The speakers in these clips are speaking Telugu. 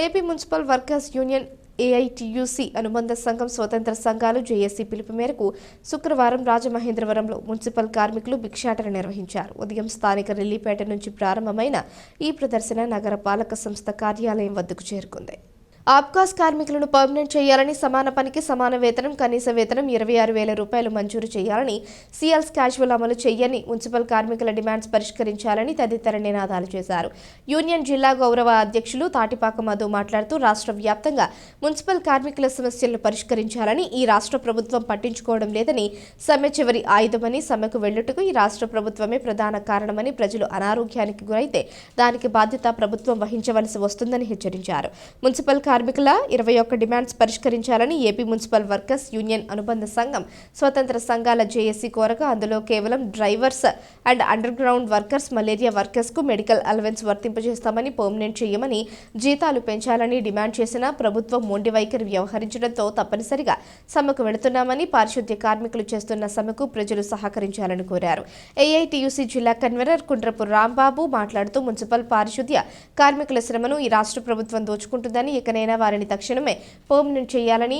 AP municipal workers union AITUC అనుబంధ సంఘం స్వతంత్ర సంఘాలు జేఏసీ పిలుపు మేరకు శుక్రవారం రాజమహేంద్రవరంలో మున్సిపల్ కార్మికులు భిక్షాటన నిర్వహించారు. ఉదయం స్థానిక రెల్లిపేట నుంచి ప్రారంభమైన ఈ ప్రదర్శన నగర పాలక సంస్థ కార్యాలయం వద్దకు చేరుకుంది. ఆబ్కాస్ కార్మికులను పర్మనెంట్ చేయాలని, సమాన పనికి సమాన వేతనం, కనీస వేతనం 26,000 రూపాయలు మంజూరు చేయాలని, సిఎల్స్ క్యాజువల్ అమలు చేయని మున్సిపల్ కార్మికుల డిమాండ్స్ పరిష్కరించాలని తదితర నినాదాలు చేశారు. యూనియన్ జిల్లా గౌరవ అధ్యక్షులు తాటిపాక మధు మాట్లాడుతూ రాష్ట్ర వ్యాప్తంగా మున్సిపల్ కార్మికుల సమస్యలను పరిష్కరించాలని, ఈ రాష్ట్ర ప్రభుత్వం పట్టించుకోవడం లేదని, సమ్మె చివరి ఆయుధమని, సమ్మెకు వెళ్లుటకు ఈ రాష్ట్ర ప్రభుత్వమే ప్రధాన కారణమని, ప్రజలు అనారోగ్యానికి గురైతే దానికి బాధ్యత ప్రభుత్వం వహించవలసి వస్తుందని హెచ్చరించారు. మున్సిపల్ కార్మికుల 21 డిమాండ్స్ పరిష్కరించాలని ఏపీ మున్సిపల్ వర్కర్స్ యూనియన్ అనుబంధ సంఘం స్వతంత్ర సంఘాల జేఏసీ కోరగా, అందులో కేవలం drivers and under ground workers, malaria workers కు మెడికల్ అలవెన్స్ వర్తింపజేస్తామని, పర్మనెంట్ చేయమని, జీతాలు పెంచాలని డిమాండ్ చేసిన ప్రభుత్వం మొండి వైఖరి వ్యవహరించడంతో తప్పనిసరిగా సమ్మెకు వెళుతున్నామని, పారిశుద్ధ్య కార్మికులు చేస్తున్న సమ్మెకు ప్రజలు సహకరించాలని కోరారు. ఏఐటీయూసీ జిల్లా కన్వీనర్ కుండ్రపు రాంబాబు మాట్లాడుతూ మున్సిపల్ పారిశుద్ధ్య కార్మికుల శ్రమను ఈ రాష్ట్ర ప్రభుత్వం దోచుకుంటుందని, ఇకనైనా వారిని తక్షణమే పర్మనెంట్ చేయాలని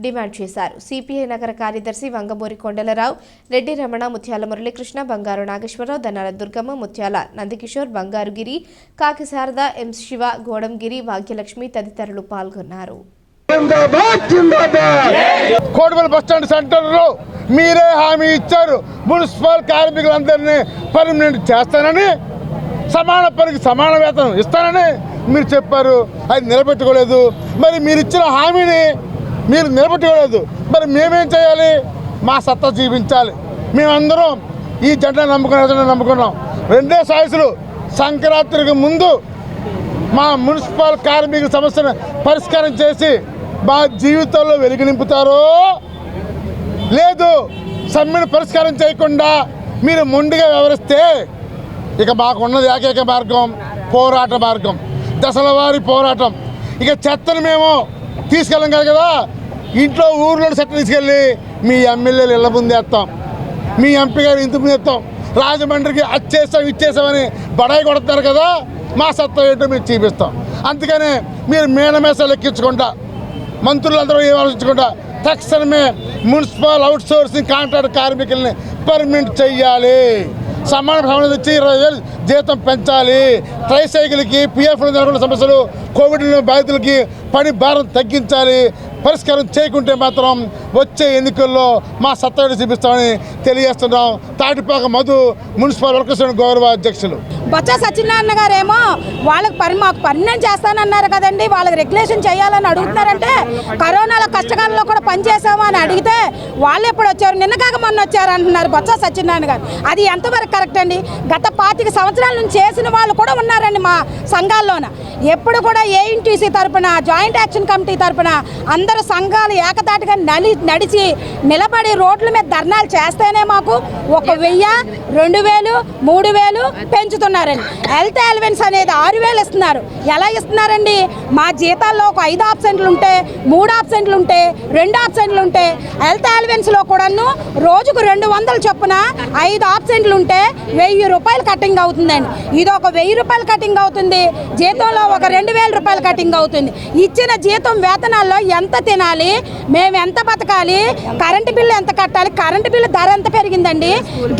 డిమాండ్ చేశారు. సిపిఐ నగర కార్యదర్శి వంగమూరి కొండలరావు, రెడ్డి రమణ, ముత్యాల మురళీకృష్ణ, బంగారు నాగేశ్వరరావు, దన్నాల దుర్గమ్మ, ముత్యాల నందికిషోర్, బంగారుగిరి, కాకి శారద, ఎం శివ, గోడంగిరి, భాగ్యలక్ష్మి తదితరులు పాల్గొన్నారు. కోటిపల్లి బస్టాండ్ సెంటర్లో మీరే హామీ ఇచ్చారు, మున్సిపల్ కార్మికులందరినీ పర్మనెంట్ చేస్తానని, సమాన పనికి సమాన వేతనం ఇస్తానని మీరు చెప్పారు. అది నిలబెట్టుకోలేదు. మరి మీరు ఇచ్చిన హామీని మీరు నిలబెట్టుకోలేదు. మరి మేమేం చేయాలి? మా సత్తా జీవించాలి. మేమందరం ఈ జెండా నమ్ముకున్నాం. 2 సాయసులు సంక్రాంతికి ముందు మా మున్సిపల్ కార్మికుల సమస్యను పరిష్కారం చేసి మా జీవితంలో వెలుగు నింపుతారో, లేదు సమ్మెను పరిష్కారం చేయకుండా మీరు మొండిగా వ్యవహరిస్తే ఇక మాకున్నది ఏకైక మార్గం పోరాట మార్గం, దశల వారి పోరాటం. ఇక చెత్తను మేము తీసుకెళ్ళం కదా, ఇంట్లో ఊర్లో చెత్త తీసుకెళ్ళి మీ ఎమ్మెల్యేలు ఇళ్ళ ముందు వేస్తాం, మీ ఎంపీ గారు ఇంటి ముందు వేస్తాం. రాజమండ్రికి అది ఇచ్చేసామని బడాయి కొడతారు కదా, మా సత్తా ఏంటో మీరు చూపిస్తాం. అందుకనే మీరు మేనమేసాలు ఎక్కించకుండా, మంత్రులందరూ ఏం ఆలోచించకుండా తక్షణమే మున్సిపల్ అవుట్ సోర్సింగ్ కాంట్రాక్ట్ కార్మికుల్ని పర్మనెంట్ చెయ్యాలి. సమాన సమానం ఇచ్చి 20,000 జీతం పెంచాలి. ట్రైసైకిల్కి, పిఎఫ్ నెలకొన్న సమస్యలు, కోవిడ్ బాధితులకి పని భారం తగ్గించాలి. పరిష్కారం చేయకుంటే మాత్రం వచ్చే ఎన్నికల్లో మా సత్తా చూపిస్తామని తెలియజేస్తున్నాం. తాటిపాక మధు, మున్సిపల్ వర్కర్స్ గౌరవ అధ్యక్షులు. బొత్స సత్యనారాయణ గారేమో వాళ్ళకి మాకు పర్మనెంట్ చేస్తానన్నారు కదండి, వాళ్ళకి రెగ్యులేషన్ చేయాలని అడుగుతున్నారంటే, కరోనాలో కష్టకాలంలో కూడా పనిచేసాము అని అడిగితే వాళ్ళు ఎప్పుడు వచ్చారు? నిన్న కాక మొన్న వచ్చారు అంటున్నారు బొత్స సత్యనారాయణ గారు. అది ఎంతవరకు కరెక్ట్ అండి? గత 25 సంవత్సరాల నుంచి చేసిన వాళ్ళు కూడా ఉన్నారండి మా సంఘాల్లోన. ఎప్పుడు కూడా ఏఎన్టీసీ తరఫున, జాయింట్ యాక్షన్ కమిటీ తరఫున అందరూ సంఘాలు ఏకతాటిగా నడిచి నిలబడి రోడ్ల మీద ధర్నాలు చేస్తేనే మాకు 1,000, 2,000, 3,000 పెంచుతున్నారండి. హెల్త్ అలవెన్స్ అనేది 6,000 ఇస్తున్నారు. ఎలా ఇస్తున్నారండి? మా జీతాల్లో ఒక 5 ఆబ్సెంట్లు ఉంటే, 3 ఆబ్సెంట్లు ఉంటే, 2 ఆబ్సెంట్లు ఉంటే, హెల్త్ అలవెన్స్లో కూడాను రోజుకు 200 చొప్పున 5 ఆబ్సెంట్లు ఉంటే 1,000 రూపాయలు కటింగ్ అవుతుందండి. ఇది ఒక 1,000 రూపాయలు కటింగ్ అవుతుంది. జీతంలో ఒక 2,000 రూపాయలు కటింగ్ అవుతుంది. ఇచ్చిన జీతం వేతనాల్లో ఎంత తినాలి, మేము ఎంత బతకాలి, కరెంటు బిల్లు ఎంత కట్టాలి, కరెంటు బిల్లు ధర ఎంత పెరిగిందండి,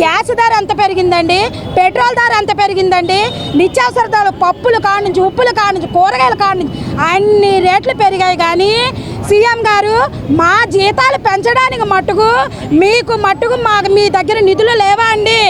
గ్యాస్ ధర ఎంత పెరిగిందండి, పెట్రోల్ ధర ఎంత పెరిగిందండి, నిత్యావసర ధరలు, పప్పులు కానుంచి, ఉప్పులు కానుంచి, కూరగాయలు కానుంచి అన్ని రేట్లు పెరిగాయి. కానీ సీఎం గారు మా జీతాలు పెంచడానికి మట్టుకు మీ దగ్గర నిధులు లేవా అండి?